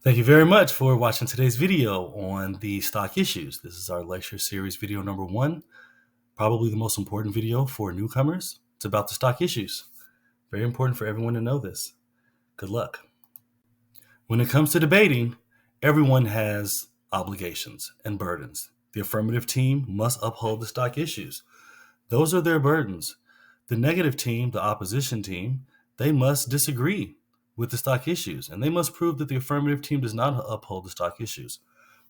Thank you very much for watching today's video on the stock issues. This is our lecture series video number 1, probably the most important video for newcomers. It's about the stock issues. Very important for everyone to know this. Good luck. When it comes to debating, everyone has obligations and burdens. The affirmative team must uphold the stock issues. Those are their burdens. The negative team, the opposition team, they must disagree with the stock issues, and they must prove that the affirmative team does not uphold the stock issues.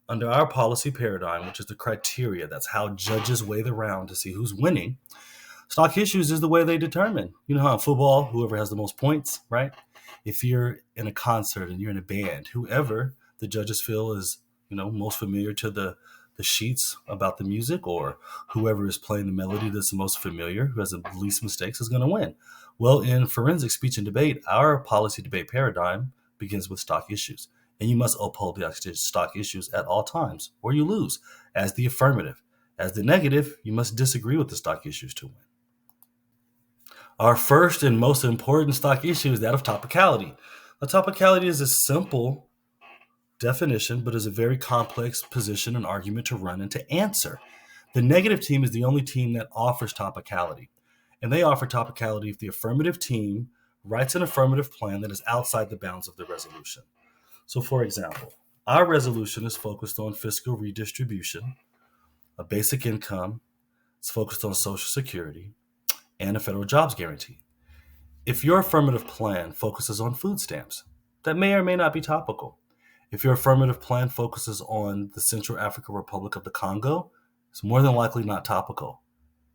Under our policy paradigm, which is the criteria, that's how judges weigh the round to see who's winning, stock issues is the way they determine. You know how in football, whoever has the most points, right? If you're in a concert and you're in a band, whoever the judges feel is, most familiar to the sheets about the music, or whoever is playing the melody that's the most familiar, who has the least mistakes, is going to win. Well, in forensic speech and debate, our policy debate paradigm begins with stock issues, and you must uphold the stock issues at all times, or you lose as the affirmative. As the negative, you must disagree with the stock issues to win. Our first and most important stock issue is that of topicality. Now, topicality is a simple definition, but is a very complex position and argument to run and to answer. The negative team is the only team that offers topicality. And they offer topicality if the affirmative team writes an affirmative plan that is outside the bounds of the resolution. So, for example, our resolution is focused on fiscal redistribution, a basic income, it's focused on Social Security, and a federal jobs guarantee. If your affirmative plan focuses on food stamps, that may or may not be topical. If your affirmative plan focuses on the Central African Republic of the Congo, it's more than likely not topical.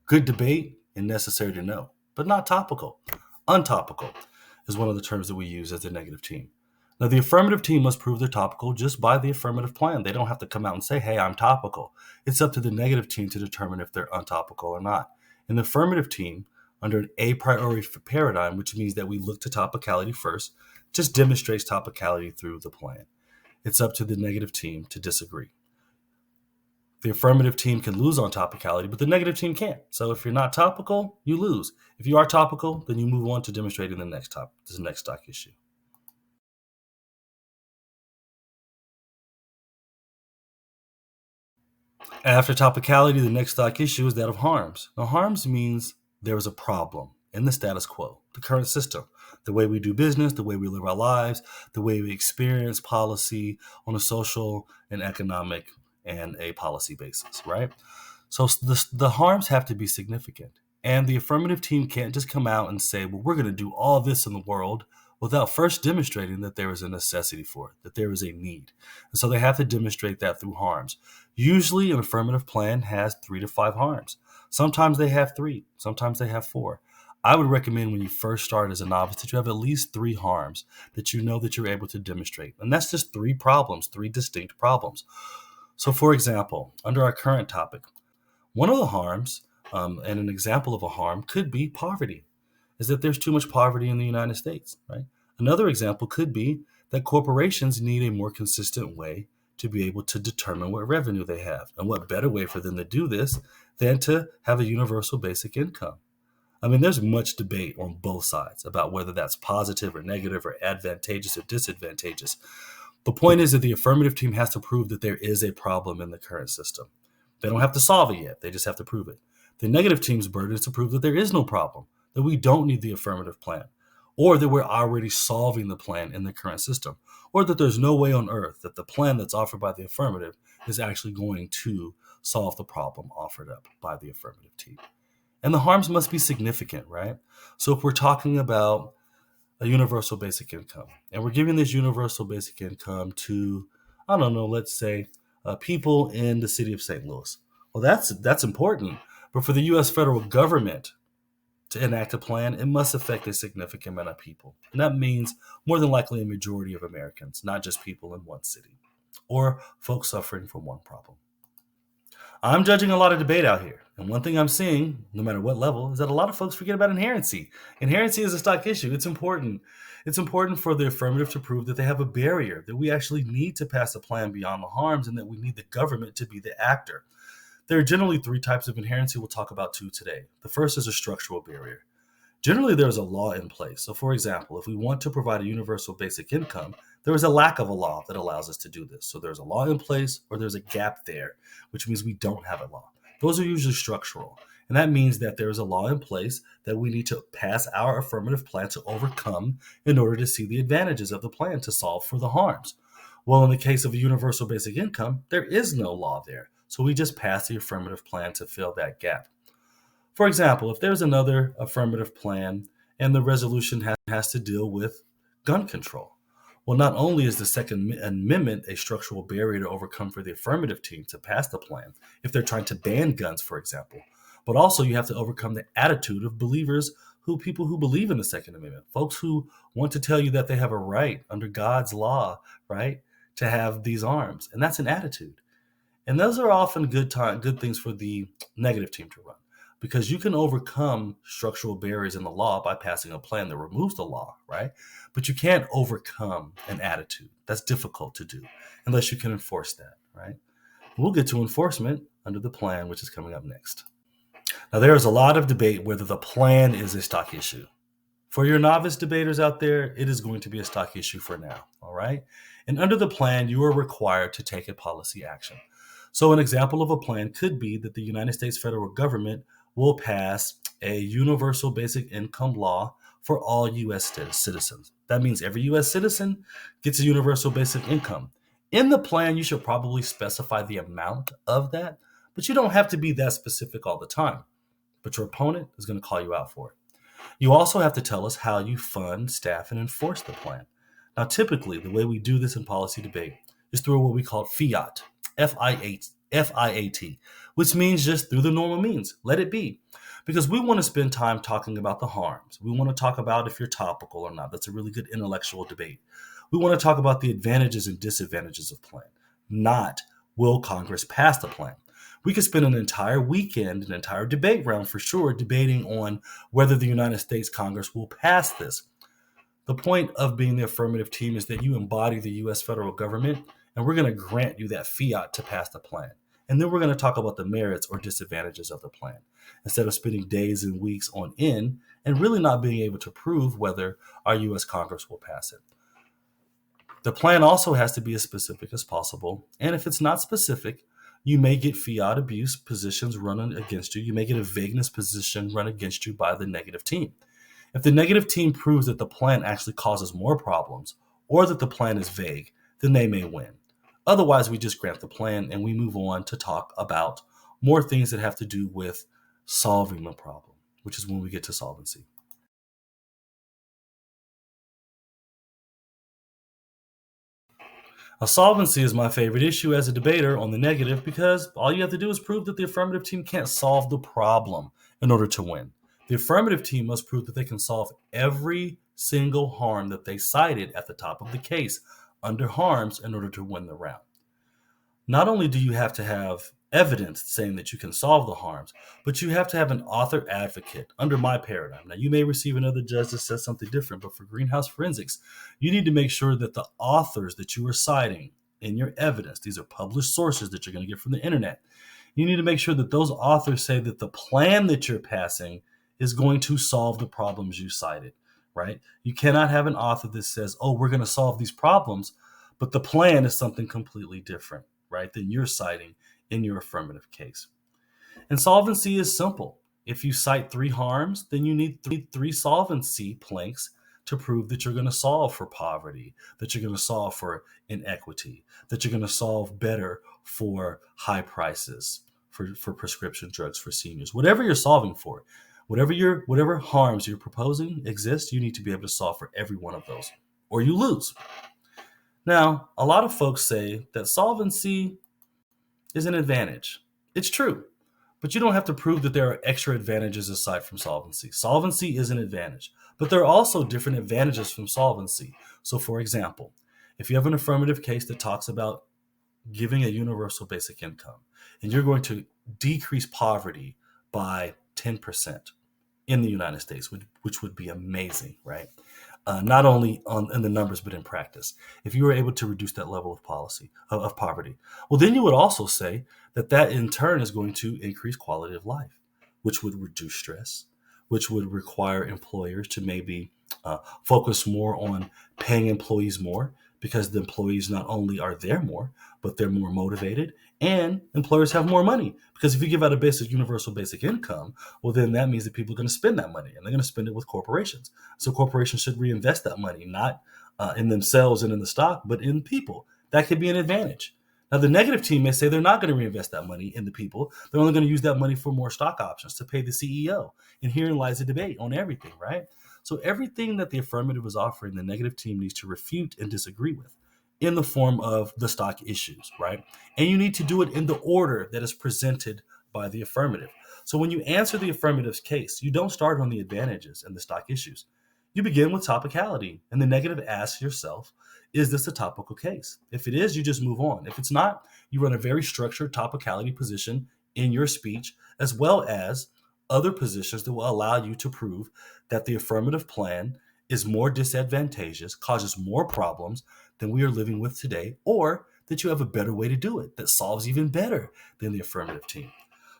Good debate and necessary to know, but not topical. Untopical is one of the terms that we use as the negative team. Now, the affirmative team must prove they're topical just by the affirmative plan. They don't have to come out and say, hey, I'm topical. It's up to the negative team to determine if they're untopical or not. And the affirmative team, under an a priori paradigm, which means that we look to topicality first, just demonstrates topicality through the plan. It's up to the negative team to disagree. The affirmative team can lose on topicality, but the negative team can't. So if you're not topical, you lose. If you are topical, then you move on to demonstrating the next stock issue. After topicality, the next stock issue is that of harms. Now, harms means there is a problem in the status quo, the current system, the way we do business, the way we live our lives, the way we experience policy on a social and economic and a policy basis, right? So the harms have to be significant. And the affirmative team can't just come out and say, well, we're going to do all this in the world without first demonstrating that there is a necessity for it, that there is a need. And so they have to demonstrate that through harms. Usually an affirmative plan has 3 to 5 harms. Sometimes they have 3, sometimes they have 4. I would recommend when you first start as a novice that you have at least 3 harms that you know that you're able to demonstrate. And that's just 3 problems, 3 distinct problems. So for example, under our current topic, one of the harms, and an example of a harm could be poverty, is that there's too much poverty in the United States, right? Another example could be that corporations need a more consistent way to be able to determine what revenue they have. And what better way for them to do this than to have a universal basic income? I mean, there's much debate on both sides about whether that's positive or negative or advantageous or disadvantageous. The point is that the affirmative team has to prove that there is a problem in the current system. They don't have to solve it yet. They just have to prove it. The negative team's burden is to prove that there is no problem, that we don't need the affirmative plan, or that we're already solving the plan in the current system, or that there's no way on earth that the plan that's offered by the affirmative is actually going to solve the problem offered up by the affirmative team. And the harms must be significant, right? So if we're talking about a universal basic income, and we're giving this universal basic income to, I don't know, let's say people in the city of St. Louis. Well, that's important. But for the U.S. federal government to enact a plan, it must affect a significant amount of people. And that means more than likely a majority of Americans, not just people in one city or folks suffering from one problem. I'm judging a lot of debate out here. And one thing I'm seeing, no matter what level, is that a lot of folks forget about inherency. Inherency is a stock issue. It's important. It's important for the affirmative to prove that they have a barrier, that we actually need to pass a plan beyond the harms, and that we need the government to be the actor. There are generally 3 types of inherency. We'll talk about 2 today. The first is a structural barrier. Generally, there's a law in place. So for example, if we want to provide a universal basic income, there is a lack of a law that allows us to do this. So there's a law in place or there's a gap there, which means we don't have a law. Those are usually structural. And that means that there is a law in place that we need to pass our affirmative plan to overcome in order to see the advantages of the plan to solve for the harms. Well, in the case of a universal basic income, there is no law there. So we just pass the affirmative plan to fill that gap. For example, if there's another affirmative plan and the resolution has to deal with gun control, well, not only is the Second Amendment a structural barrier to overcome for the affirmative team to pass the plan, if they're trying to ban guns, for example, but also you have to overcome the attitude of people who believe in the Second Amendment, folks who want to tell you that they have a right under God's law, right, to have these arms. And that's an attitude. And those are often good things for the negative team to run, because you can overcome structural barriers in the law by passing a plan that removes the law, right? But you can't overcome an attitude. That's difficult to do unless you can enforce that, right? We'll get to enforcement under the plan, which is coming up next. Now, there is a lot of debate whether the plan is a stock issue. For your novice debaters out there, it is going to be a stock issue for now, all right? And under the plan, you are required to take a policy action. So an example of a plan could be that the United States federal government will pass a universal basic income law for all U.S. citizens. That means every U.S. citizen gets a universal basic income. In the plan, you should probably specify the amount of that, but you don't have to be that specific all the time. But your opponent is going to call you out for it. You also have to tell us how you fund, staff, and enforce the plan. Now, typically, the way we do this in policy debate is through what we call fiat, F-I-A-T, which means just through the normal means. Let it be. Because we want to spend time talking about the harms. We want to talk about if you're topical or not. That's a really good intellectual debate. We want to talk about the advantages and disadvantages of plan, not will Congress pass the plan. We could spend an entire weekend, an entire debate round for sure, debating on whether the United States Congress will pass this. The point of being the affirmative team is that you embody the U.S. federal government, and we're going to grant you that fiat to pass the plan. And then we're going to talk about the merits or disadvantages of the plan, instead of spending days and weeks on end and really not being able to prove whether our U.S. Congress will pass it. The plan also has to be as specific as possible. And if it's not specific, you may get fiat abuse positions run against you. You may get a vagueness position run against you by the negative team. If the negative team proves that the plan actually causes more problems or that the plan is vague, then they may win. Otherwise, we just grant the plan and we move on to talk about more things that have to do with solving the problem, which is when we get to solvency. Now, solvency is my favorite issue as a debater on the negative because all you have to do is prove that the affirmative team can't solve the problem in order to win. The affirmative team must prove that they can solve every single harm that they cited at the top of the case under harms in order to win the round. Not only do you have to have evidence saying that you can solve the harms, but you have to have an author advocate under my paradigm. Now, you may receive another judge that says something different, but for Greenhouse Forensics, you need to make sure that the authors that you are citing in your evidence, these are published sources that you're going to get from the internet, you need to make sure that those authors say that the plan that you're passing is going to solve the problems you cited, right? You cannot have an author that says, oh, we're going to solve these problems, but the plan is something completely different, right, than you're citing in your affirmative case. And solvency is simple. If you cite 3 harms, then you need three solvency planks to prove that you're going to solve for poverty, that you're going to solve for inequity, that you're going to solve better for high prices, for prescription drugs for seniors. Whatever you're solving for, whatever harms you're proposing exist, you need to be able to solve for every one of those, or you lose. Now, a lot of folks say that solvency is an advantage. It's true, but you don't have to prove that there are extra advantages aside from solvency. Solvency is an advantage, but there are also different advantages from solvency. So, for example, if you have an affirmative case that talks about giving a universal basic income, and you're going to decrease poverty by 10% in the United States, which would be amazing, right? Not only in the numbers, but in practice. If you were able to reduce that level of poverty, well, then you would also say that in turn is going to increase quality of life, which would reduce stress, which would require employers to maybe focus more on paying employees more, because the employees not only are there more, but they're more motivated, and employers have more money. Because if you give out a universal basic income, well, then that means that people are going to spend that money, and they're going to spend it with corporations. So corporations should reinvest that money, not in themselves and in the stock, but in people. That could be an advantage. Now, the negative team may say they're not going to reinvest that money in the people. They're only going to use that money for more stock options to pay the CEO. And herein lies the debate on everything, right? So everything that the affirmative is offering, the negative team needs to refute and disagree with in the form of the stock issues, right? And you need to do it in the order that is presented by the affirmative. So when you answer the affirmative's case, you don't start on the advantages and the stock issues. You begin with topicality, and the negative asks yourself, is this a topical case? If it is, you just move on. If it's not, you run a very structured topicality position in your speech, as well as other positions that will allow you to prove that the affirmative plan is more disadvantageous, causes more problems than we are living with today, or that you have a better way to do it that solves even better than the affirmative team.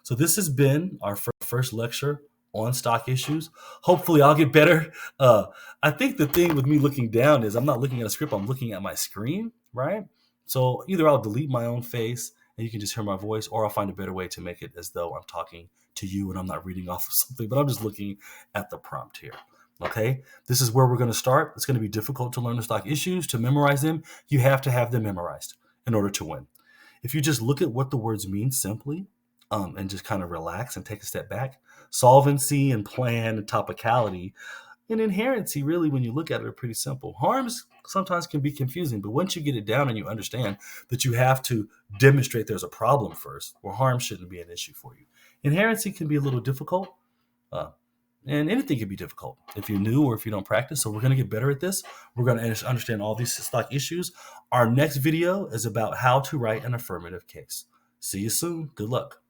So this has been our first lecture on stock issues. Hopefully I'll get better. I think the thing with me looking down is I'm not looking at a script, I'm looking at my screen, right? So either I'll delete my own face and you can just hear my voice, or I'll find a better way to make it as though I'm talking to you and I'm not reading off of something, but I'm just looking at the prompt here. Okay, this is where we're going to start. It's going to be difficult to learn the stock issues, to memorize them. You have to have them memorized in order to win. If you just look at what the words mean simply, and just kind of relax and take a step back, solvency and plan and topicality and inherency, really, when you look at it, are pretty simple. Harms sometimes can be confusing, but once you get it down and you understand that you have to demonstrate there's a problem first, well, harm shouldn't be an issue for you. Inherency can be a little difficult, and anything can be difficult if you're new or if you don't practice. So we're going to get better at this. We're going to understand all these stock issues. Our next video is about how to write an affirmative case. See you soon. Good luck.